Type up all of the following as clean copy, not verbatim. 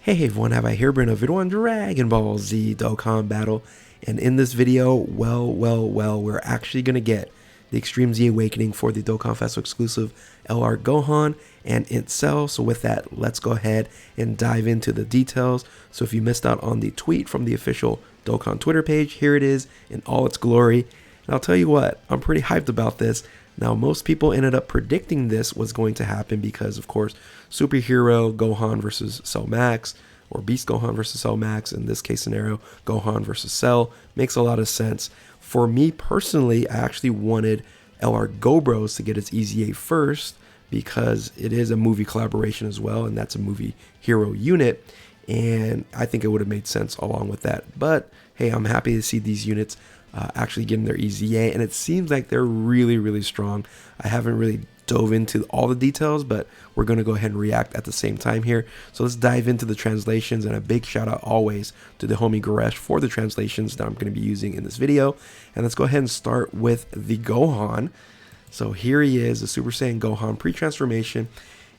Hey everyone, have I here bring a video on Dragon Ball Z Dokkan Battle, and in this video, we're actually going to get the Extreme Z Awakening for the DOKKANFEST exclusive AGL GOHAN and INT cell. So with that, let's go ahead and dive into the details. So if you missed out on the tweet from the official Dokkan Twitter page, here it is in all its glory. And I'll tell you what, I'm pretty hyped about this. Now, most people ended up predicting this was going to happen because, of course, Superhero Gohan versus Cell Max, or Beast Gohan versus Cell Max, in this case scenario, Gohan versus Cell, makes a lot of sense. For me personally, I actually wanted LR Go Bros to get its EZA first because it is a movie collaboration as well, and that's a movie hero unit, and I think it would have made sense along with that. But hey, I'm happy to see these units actually getting their EZA, and it seems like they're really strong. I haven't really dove into all the details, but we're going to go ahead and react at the same time here. So let's dive into the translations, and a big shout out always to the homie Goresh for the translations that I'm going to be using in this video. And let's go ahead and start with the Gohan. So here he is, the Super Saiyan Gohan pre-transformation.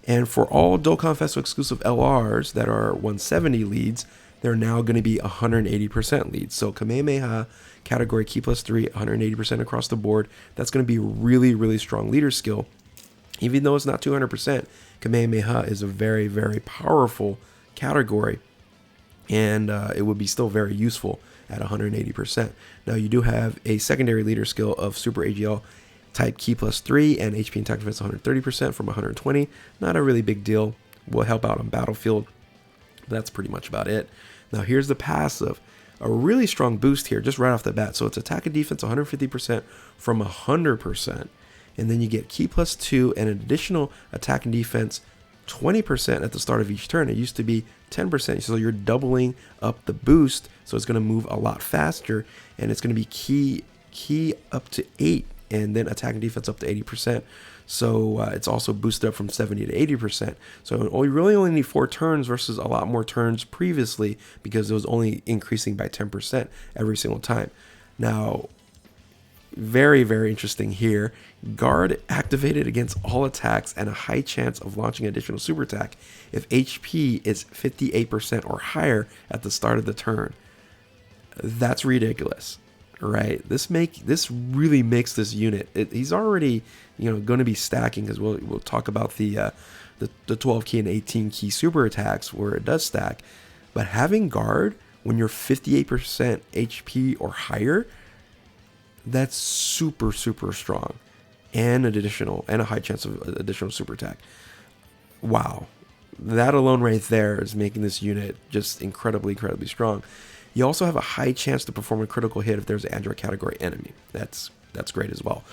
And for all DOKKANFEST exclusive LRs that are 170 leads, they're now going to be 180% leads. So Kamehameha category key plus 3, 180% across the board. That's going to be really strong leader skill. Even though it's not 200%, Kamehameha is a very powerful category, and it would be still very useful at 180%. Now you do have a secondary leader skill of Super AGL type key plus 3 and HP and attack defense 130% from 120. Not a really big deal. Will help out on battlefield. That's pretty much about it. Now here's the passive. A really strong boost here just right off the bat. So it's attack and defense 150% from 100%. And then you get key plus 2 and an additional attack and defense 20% at the start of each turn. It used to be 10%. So you're doubling up the boost. So it's going to move a lot faster. And it's going to be key up to 8. And then attack and defense up to 80%. So it's also boosted up from 70 to 80%. So we really only need 4 turns versus a lot more turns previously because it was only increasing by 10% every single time. Now, very interesting here. Guard activated against all attacks and a high chance of launching additional super attack if HP is 58% or higher at the start of the turn. That's ridiculous. Right, this really makes this unit. He's already, going to be stacking, because we'll talk about the 12 key and 18 key super attacks where it does stack. But having guard when you're 58% HP or higher, that's super strong, and a high chance of additional super attack. Wow, that alone right there is making this unit just incredibly strong. You also have a high chance to perform a critical hit if there's an Android category enemy. That's great as well.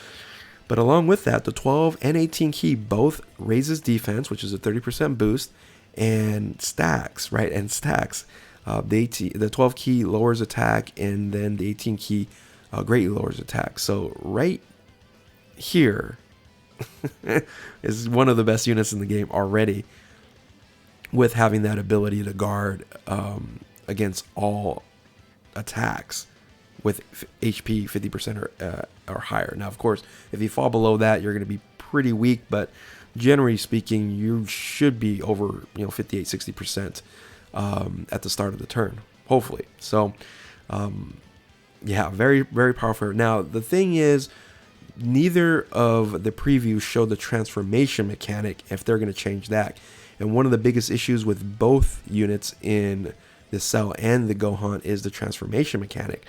But along with that, the 12 and 18 key both raises defense, which is a 30% boost, and stacks, right? And stacks. The 12 key lowers attack, and then the 18 key greatly lowers attack. So right here is one of the best units in the game already, with having that ability to guard against all attacks with HP 50% or higher. Now, of course, if you fall below that, you're going to be pretty weak, but generally speaking, you should be over 58-60% at the start of the turn, hopefully. So yeah, very powerful. Now the thing is, neither of the previews show the transformation mechanic, if they're going to change that. And one of the biggest issues with both units in the Cell and the Gohan is the transformation mechanic.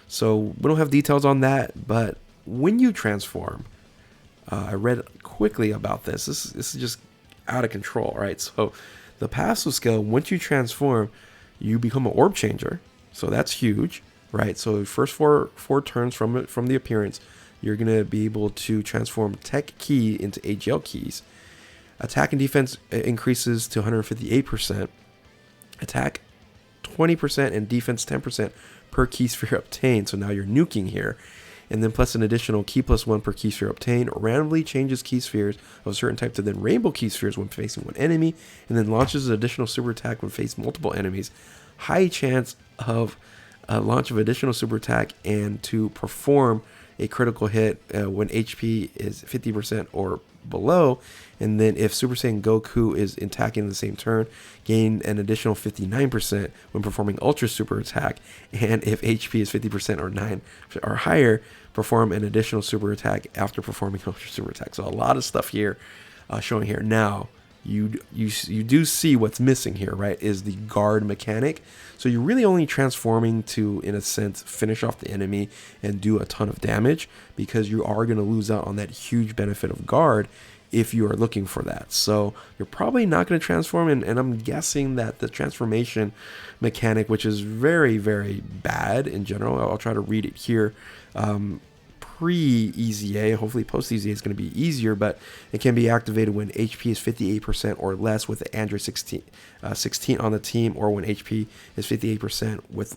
So we don't have details on that, but when you transform, I read quickly about this. This is just out of control, right? So the passive skill, once you transform, you become an orb changer. So that's huge, right? So first four turns from the appearance, you're going to be able to transform tech key into AGL keys. Attack and defense increases to 158%. Attack 20% and defense 10% per key sphere obtained. So now you're nuking here. And then plus an additional key plus 1 per key sphere obtained. Randomly changes key spheres of a certain type to then rainbow key spheres when facing one enemy. And then launches an additional super attack when facing multiple enemies. High chance of launch of additional super attack and to perform a critical hit when HP is 50% or below. And then if Super Saiyan Goku is attacking in the same turn, gain an additional 59% when performing Ultra Super Attack. And if HP is 50% or 9 or higher, perform an additional Super Attack after performing Ultra Super Attack. So a lot of stuff here showing here. Now, you do see what's missing here, right, is the guard mechanic. So you're really only transforming to, in a sense, finish off the enemy and do a ton of damage, because you are going to lose out on that huge benefit of guard if you are looking for that. So you're probably not going to transform, and I'm guessing that the transformation mechanic, which is very, very bad in general, I'll try to read it here, pre-EZA, hopefully post-EZA is going to be easier, but it can be activated when HP is 58% or less with the Android 16 on the team, or when HP is 58% with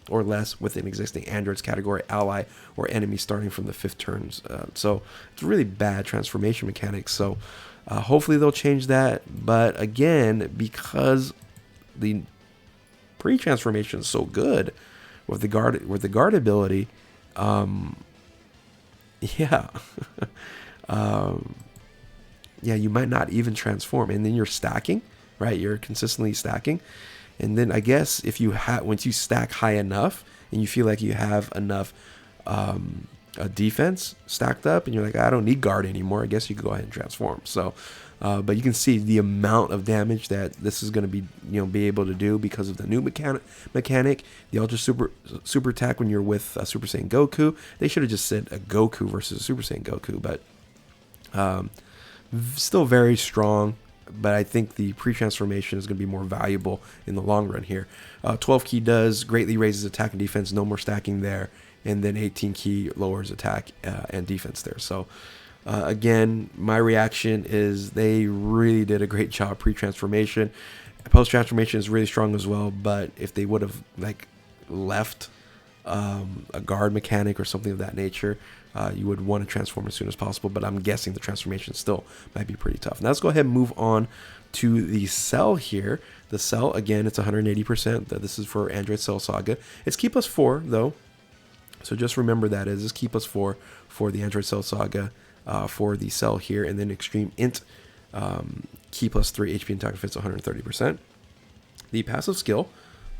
or less with an existing Android's category ally or enemy starting from the 5th turns. So it's really bad transformation mechanics. So hopefully they'll change that. But again, because the pre-transformation is so good with the guard ability, yeah, yeah, you might not even transform, and then you're stacking, right? You're consistently stacking, and then I guess if you once you stack high enough and you feel like you have enough a defense stacked up, and you're like, I don't need guard anymore, I guess you could go ahead and transform. So, but you can see the amount of damage that this is going to be able to do because of the new mechanic, the Ultra Super Attack when you're with Super Saiyan Goku. They should have just said a Goku versus a Super Saiyan Goku, but still very strong. But I think the pre-transformation is going to be more valuable in the long run here. 12 key does greatly raises attack and defense, no more stacking there, and then 18 key lowers attack and defense there. So again, my reaction is they really did a great job pre-transformation. Post-transformation is really strong as well, but if they would have left a guard mechanic or something of that nature, you would want to transform as soon as possible. But I'm guessing the transformation still might be pretty tough. Now let's go ahead and move on to the Cell here. The Cell, again, it's 180%. This is for Android Cell Saga. It's key plus 4 though, so just remember that is key plus 4 for the Android Cell Saga. For the Cell here, and then Extreme Int, key plus 3 HP and attack defense 130%. The passive skill,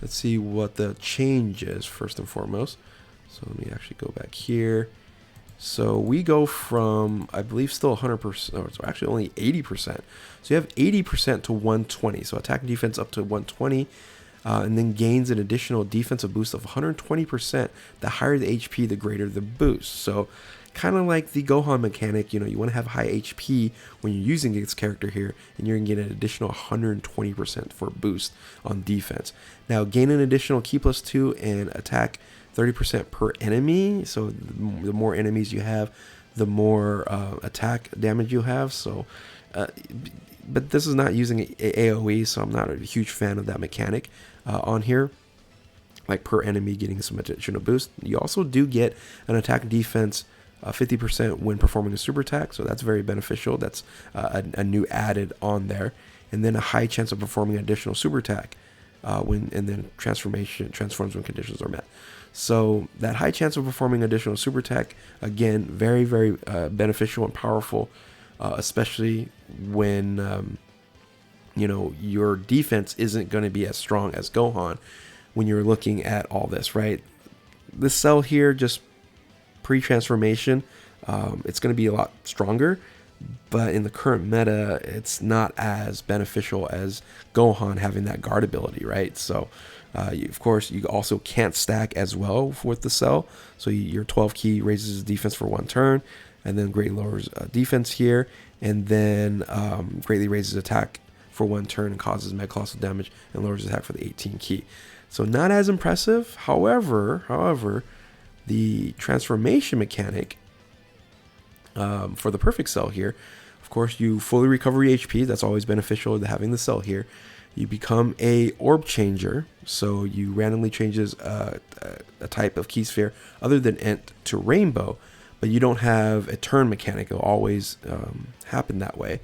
let's see what the change is first and foremost. So let me actually go back here. So we go from, I believe, still 100%, or it's actually only 80%. So you have 80% to 120. So attack and defense up to 120, and then gains an additional defensive boost of 120%. The higher the HP, the greater the boost. So kind of like the Gohan mechanic, you want to have high HP when you're using this character here, and you're going to get an additional 120% for boost on defense. Now, gain an additional key plus 2 and attack 30% per enemy. So the more enemies you have, the more attack damage you have. So, but this is not using AoE, so I'm not a huge fan of that mechanic on here. Like per enemy getting some additional boost. You also do get an attack defense 50% when performing a super attack, so that's very beneficial. That's a new added on there, and then a high chance of performing an additional super attack and then transforms when conditions are met. So that high chance of performing additional super attack, again, very, very beneficial and powerful, especially when your defense isn't going to be as strong as Gohan when you're looking at all this, right? This Cell here, just pre-transformation, it's going to be a lot stronger, but in the current meta, it's not as beneficial as Gohan having that guard ability, right? So, of course, you also can't stack as well with the Cell. So your 12 key raises defense for 1 turn, and then greatly lowers defense here, and then greatly raises attack for 1 turn and causes mega colossal damage and lowers attack for the 18 key. So not as impressive. However, the transformation mechanic for the perfect Cell here, of course, you fully recover your HP. That's always beneficial to having the Cell here. You become a orb changer, so you randomly changes a type of key sphere other than Int to Rainbow, but you don't have a turn mechanic. It'll always happen that way.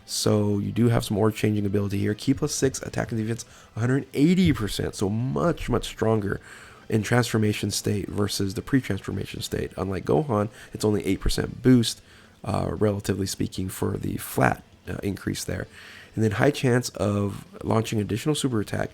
So you do have some orb changing ability here. Key plus 6, attack and defense 180%, so much stronger in transformation state versus the pre-transformation state. Unlike Gohan, it's only 8% boost relatively speaking, for the flat increase there. And then high chance of launching additional super attack,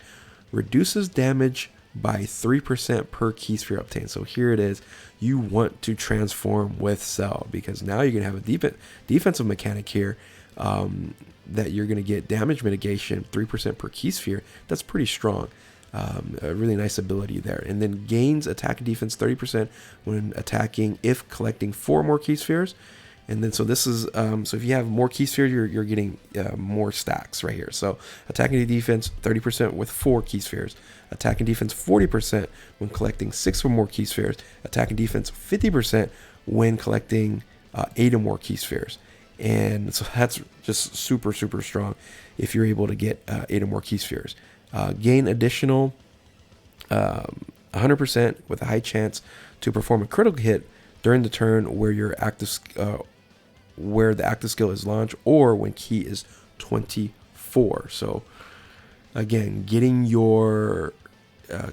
reduces damage by 3% per key sphere obtained. So here it is. You want to transform with Cell, because now you're going to have a defensive mechanic here, that you're going to get damage mitigation 3% per key sphere. That's pretty strong. A really nice ability there. And then gains attack and defense 30% when attacking if collecting 4 more key spheres. And then so this is so if you have more key spheres, you're getting more stacks right here. So attacking and defense 30% with 4 key spheres. Attack and defense 40% when collecting 6 or more key spheres. Attack and defense 50% when collecting 8 or more key spheres. And so that's just super strong if you're able to get 8 or more key spheres. Gain additional 100% with a high chance to perform a critical hit during the turn where your active where the active skill is launched, or when key is 24. So again, getting your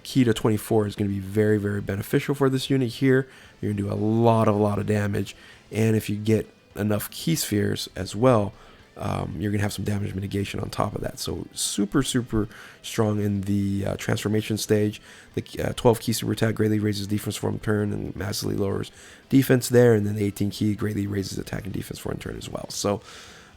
key to 24 is going to be very beneficial for this unit here. You're going to do a lot of damage, and if you get enough key spheres as well, you're gonna have some damage mitigation on top of that. So super strong in the transformation stage. The 12 key super attack greatly raises defense for one turn and massively lowers defense there, and then the 18 key greatly raises attack and defense for one turn as well. So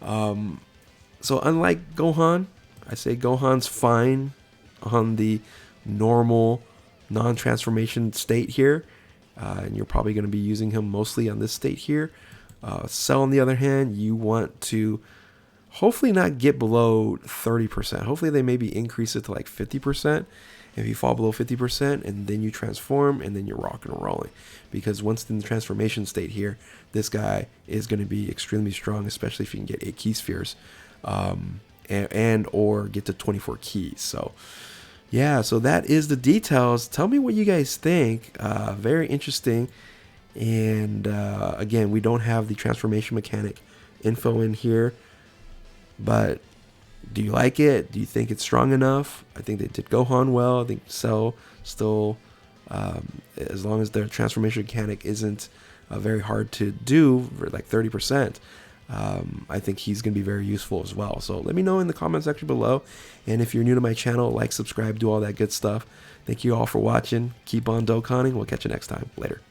so unlike Gohan, I say Gohan's fine on the normal non-transformation state here, and you're probably going to be using him mostly on this state here. Cell, on the other hand, you want to hopefully not get below 30%. Hopefully they maybe increase it to like 50%. If you fall below 50%, and then you transform, and then you're rocking and rolling. Because once in the transformation state here, this guy is going to be extremely strong, especially if you can get 8 key spheres, and or get to 24 keys. So yeah, so that is the details. Tell me what you guys think. Very interesting. And again, we don't have the transformation mechanic info in here, but do you like it? Do you think it's strong enough? I think they did Gohan well. I think Cell still, as long as their transformation mechanic isn't very hard to do, for like 30%, I think he's going to be very useful as well. So let me know in the comment section below. And if you're new to my channel, like, subscribe, do all that good stuff. Thank you all for watching. Keep on Dokkaning. We'll catch you next time. Later.